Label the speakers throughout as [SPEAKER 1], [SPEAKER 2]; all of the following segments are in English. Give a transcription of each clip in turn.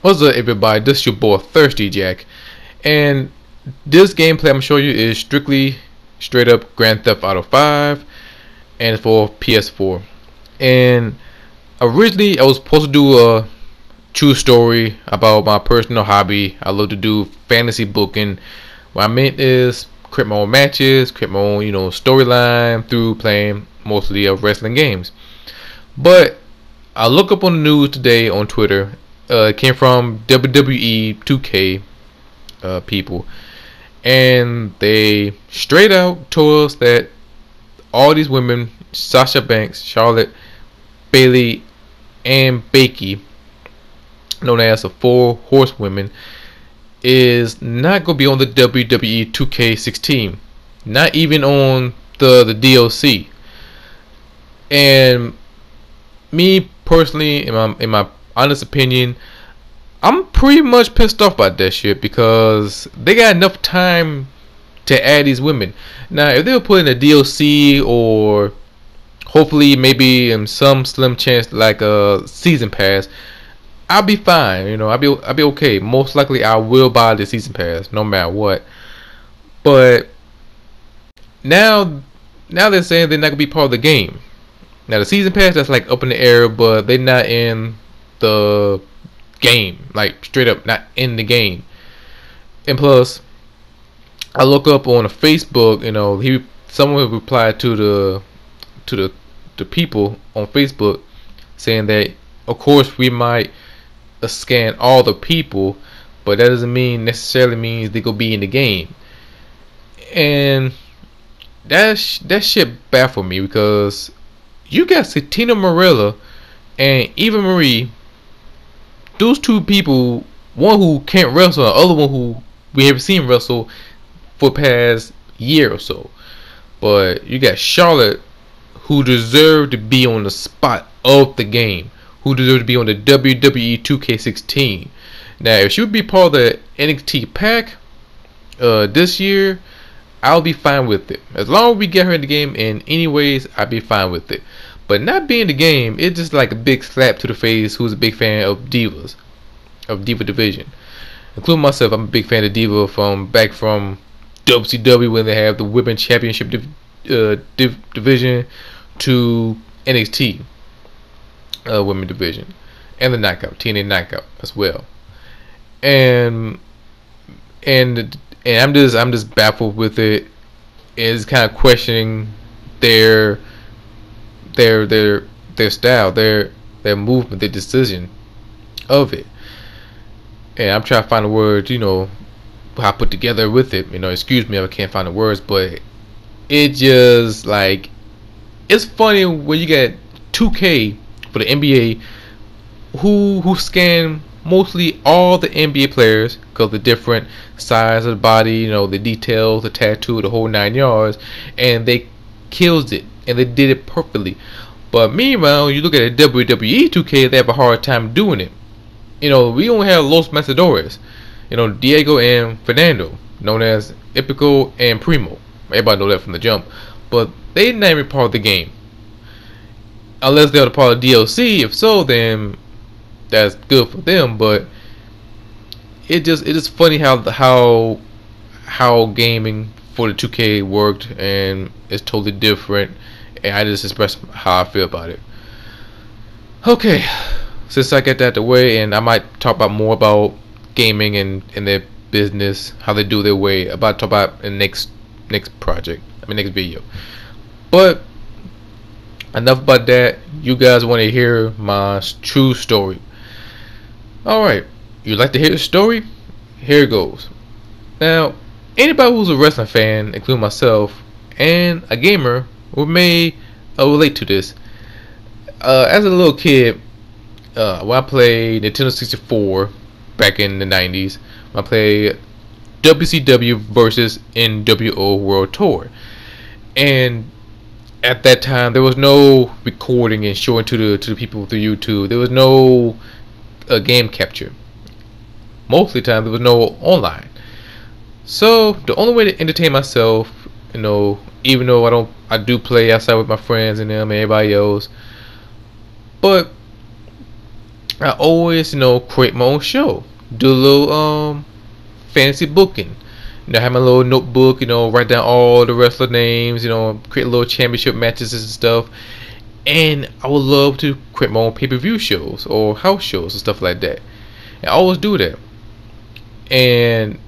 [SPEAKER 1] What's up, everybody? This is your boy Thirsty Jack, and this gameplay I'm gonna show you is strictly straight up Grand Theft Auto 5 and for PS4. And originally I was supposed to do a true story about my personal hobby. I love to do fantasy booking. What I meant is create my own matches, create my own storyline through playing mostly wrestling games. But I look up on the news today on Twitter. It came from WWE 2K people, and they straight out told us that all these women, Sasha Banks, Charlotte, Bailey, and Becky, known as the Four Horsewomen, is not gonna be on the WWE 2K16, not even on the DLC. And me personally, in my honest opinion, I'm pretty much pissed off about that shit because they got enough time to add these women. Now, if they were putting a DLC or hopefully maybe in some slim chance like a season pass, I'll be fine. I'll be okay. Most likely, I will buy the season pass no matter what. But now they're saying they're not gonna be part of the game. Now the season pass, that's like up in the air, but they're not in the game, like straight up not in the game. And plus, I look up on a Facebook, someone replied to the people on Facebook saying that of course we might scan all the people, but that doesn't necessarily means they gonna be in the game. And that shit baffled me because you got Satina Marella and Eva Marie, those two people, one who can't wrestle, the other one who we haven't seen wrestle for the past year or so. But you got Charlotte, who deserved to be on the spot of the game, who deserved to be on the WWE 2K16. Now, if she would be part of the NXT pack this year, I'll be fine with it. As long as we get her in the game in any ways, I'll be fine with it. But not being in the game, it's just like a big slap to the face who's a big fan of Divas, of Diva Division. Including myself, I'm a big fan of Diva from WCW when they have the Women Championship division to NXT Women Division. And the Knockout, TNA Knockout as well. And I'm just baffled with it. It's kind of questioning their style, their movement, their decision of it. And I'm trying to find the words, how I put together with it. Excuse me if I can't find the words, but it just like, it's funny when you get 2K for the NBA who scan mostly all the NBA players because the different size of the body, the details, the tattoo, the whole 9 yards, and they kills it and they did it perfectly. But meanwhile, you look at the WWE 2K, they have a hard time doing it. We only have Los Matadores, Diego and Fernando, known as Epico and Primo. Everybody know that from the jump. But they not even part of the game. Unless they're the part of DLC. If so, then that's good for them. But it is funny how gaming for the 2K worked, and it's totally different. And I just express how I feel about it. Okay, since I get that out the way, and I might talk about more about gaming and their business, how they do their way. About to talk about in the next project, next video. But enough about that. You guys want to hear my true story. Alright, you'd like to hear the story? Here it goes. Now, anybody who's a wrestling fan, including myself, and a gamer, may relate to this. As a little kid, when I played Nintendo 64 back in the 90s, I played WCW versus NWO World Tour. And at that time, there was no recording and showing to the people through YouTube. There was no game capture. Most of the time, there was no online. So the only way to entertain myself, even though I do play outside with my friends and them and everybody else, but I always, create my own show, do a little fantasy booking. Have my little notebook, write down all the wrestler names, create little championship matches and stuff. And I would love to create my own pay-per-view shows or house shows and stuff like that. And I always do that. And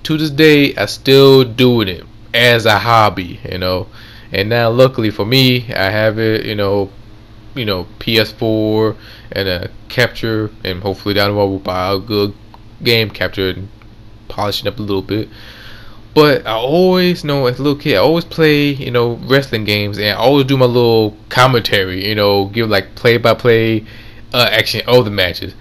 [SPEAKER 1] to this day, I still doing it as a hobby, And now, luckily for me, I have it, PS4 and a capture, and hopefully down the road we'll buy a good game capture and polish it up a little bit. But I always, as a little kid, I always play, wrestling games, and I always do my little commentary, give like play-by-play action of the matches.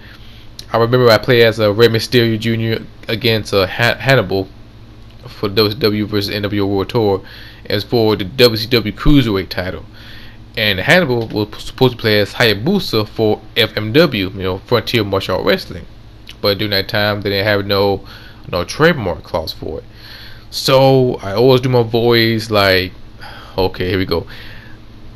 [SPEAKER 1] I remember I played as a Rey Mysterio Jr. against Hannibal for WCW versus NWO World Tour, as for the WCW Cruiserweight title. And Hannibal was supposed to play as Hayabusa for FMW, Frontier Martial Art Wrestling. But during that time, they didn't have no trademark clause for it. So I always do my voice like, okay, here we go.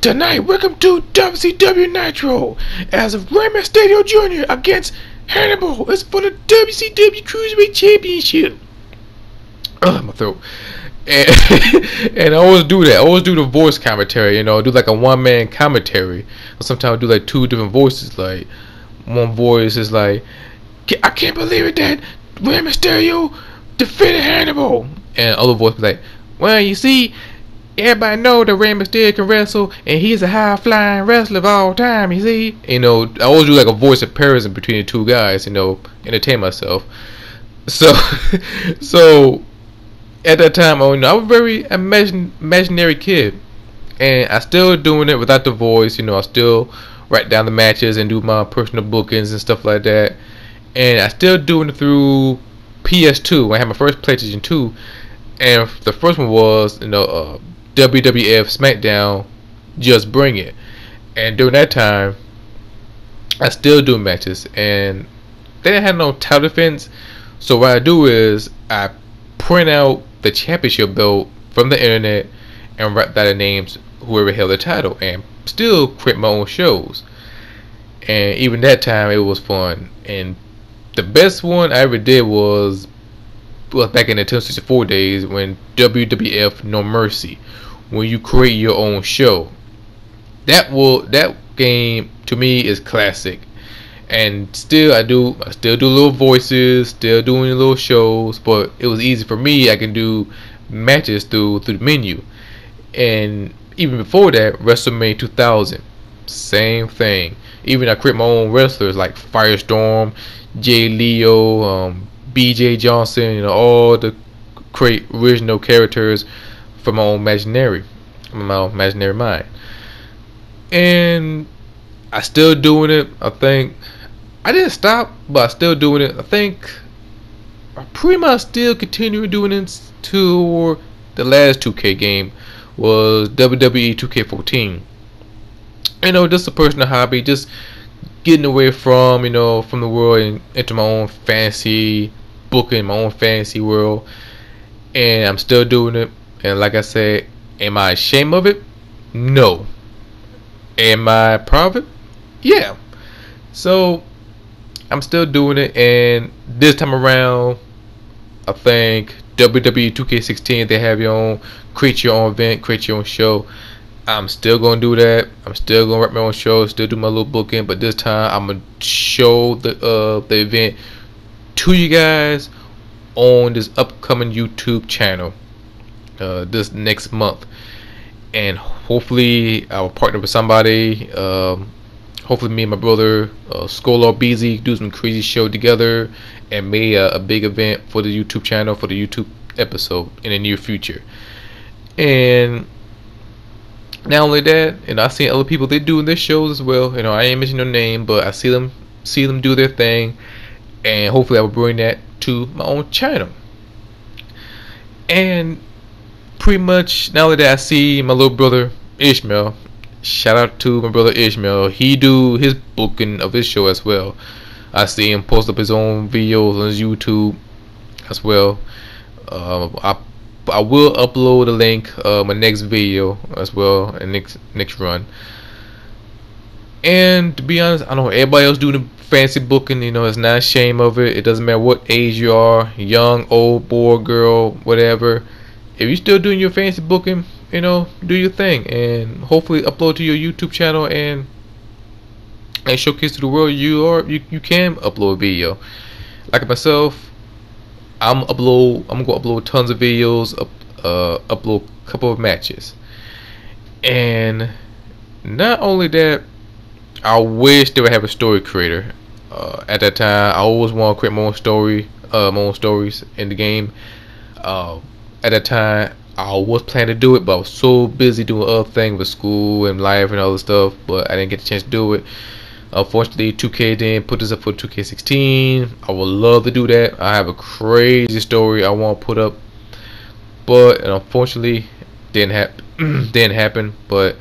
[SPEAKER 1] Tonight, welcome to WCW Nitro as of Rey Mysterio Jr. against Hannibal. It's for the WCW Cruiserweight Championship. My throat. And I always do that. I always do the voice commentary, do like a one-man commentary. Or sometimes I do like two different voices. Like one voice is like, I can't believe it that Rey Mysterio defeated Hannibal. And other voice is like, well, you see, everybody know that Rey Mysterio can wrestle, and he's a high-flying wrestler of all time. You see, I always do like a voice comparison between the two guys. Entertain myself. So, at that time, I was a very imaginary kid, and I still doing it without the voice. I still write down the matches and do my personal bookings and stuff like that. And I still doing it through PS2. I had my first PlayStation 2, and the first one was WWF SmackDown Just Bring It. And during that time, I still do matches, and they didn't have no title defense. So what I do is I print out the championship belt from the internet and write down the names whoever held the title, and still create my own shows. And even that time, it was fun. And the best one I ever did was back in the 1064 days, when WWF No Mercy, when you create your own show. That game to me is classic. And still I still do little voices, still doing little shows, but it was easy for me. I can do matches through the menu. And even before that, WrestleMania 2000, same thing. Even I create my own wrestlers like Firestorm, Jay Leo, BJ Johnson, all the create original characters from my own imaginary mind. And I still doing it. I think I didn't stop, but I still doing it. I think I pretty much still continue doing it to the last 2K game was WWE 2K14. Just a personal hobby, just getting away from from the world and into my own fantasy booking, my own fantasy world. And I'm still doing it. And like I said, am I ashamed of it? No. Am I proud of it? Yeah. So I'm still doing it, and this time around, I think WWE 2K16, they have your own, create your own event, create your own show. I'm still gonna do that. I'm still gonna write my own show, still do my little booking, but this time I'm gonna show the event to you guys on this upcoming YouTube channel this next month, and hopefully I will partner with somebody. Hopefully me and my brother Skolo BZ do some crazy show together and make a big event for the YouTube channel, for the YouTube episode in the near future. And not only that, I see other people, they doing their shows as well. I ain't mentioning their name, but I see them do their thing, and hopefully I will bring that to my own channel. And pretty much now that I see my little brother Ishmael, shout out to my brother Ishmael, he do his booking of his show as well. I see him post up his own videos on his YouTube as well. I will upload a link my next video as well, and next run. And to be honest, I know everybody else doing the fancy booking, it's not a shame of it. It doesn't matter what age you are, young, old, boy, girl, whatever. If you're still doing your fancy booking, do your thing, and hopefully upload to your YouTube channel and showcase to the world you can upload a video. Like myself, I'm gonna upload tons of videos, upload a couple of matches, and not only that, I wish they would have a story creator. At that time, I always want to create my own stories in the game. At that time, I was planning to do it, but I was so busy doing other things with school and life and other stuff, but I didn't get the chance to do it. Unfortunately, 2K didn't put this up for 2K16. I would love to do that. I have a crazy story I want to put up, but unfortunately, didn't happen. Didn't happen. But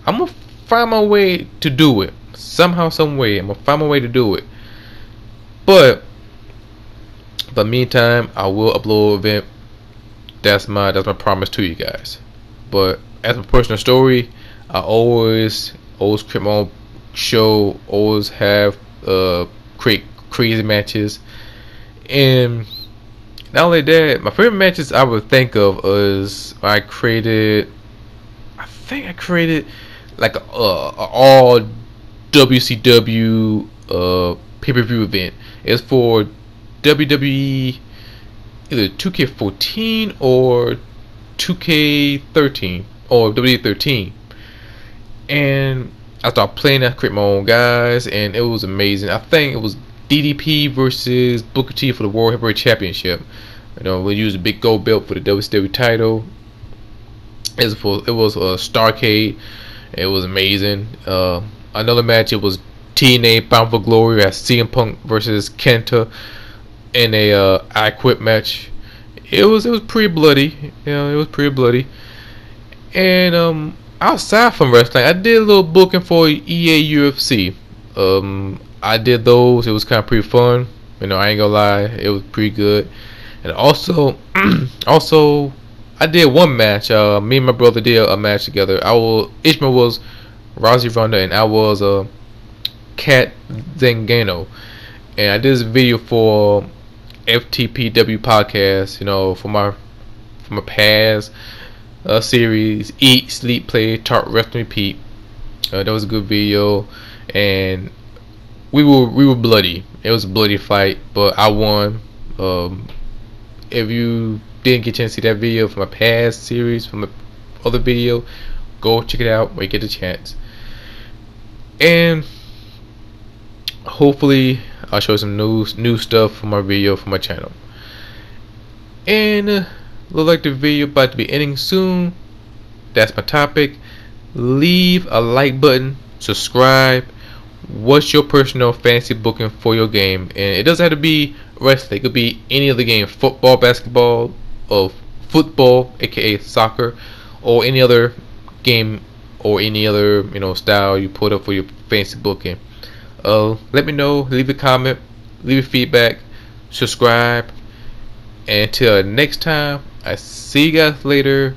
[SPEAKER 1] I'm gonna find my way to do it somehow, some way. I'm gonna find my way to do it. But meantime, I will upload an event. That's my promise to you guys. But as a personal story, I always create my own show, always have create crazy matches. And not only that, my favorite matches I would think of is I think I created like a all WCW pay-per-view event. It's for WWE, either 2K14 or 2K13 or WWE13. And I started playing. I create my own guys, and it was amazing. I think it was DDP versus Booker T for the World Heavyweight Championship. We used a big gold belt for the WCW title. It was a Starcade. It was amazing. Another match, it was TNA Bound for Glory. We had CM Punk versus Kenta in a I Quit match. It was pretty bloody. It was pretty bloody. And outside from wrestling, I did a little booking for EA UFC. I did those. It was kind of pretty fun. I ain't gonna lie, it was pretty good. And also, I did one match. Me and my brother did a match together. Ishmael was Rousey Ronda, and I was Kat Zingano. And I did this video for FTPW podcast. For my past series, Eat, Sleep, Play, Talk, Rest, and Repeat. That was a good video, and we were bloody. It was a bloody fight, but I won. If you didn't get a chance to see that video from my past series, from my other video, go check it out when you get the chance. And hopefully I'll show some new stuff for my video for my channel. And look like the video about to be ending soon. That's my topic. Leave a like button, subscribe. What's your personal fantasy booking for your game? And it doesn't have to be wrestling. It could be any other game: football, basketball, or football, aka soccer, or any other game or any other style you put up for your fantasy booking. Let me know. Leave a comment. Leave a feedback. Subscribe. And until next time, I see you guys later.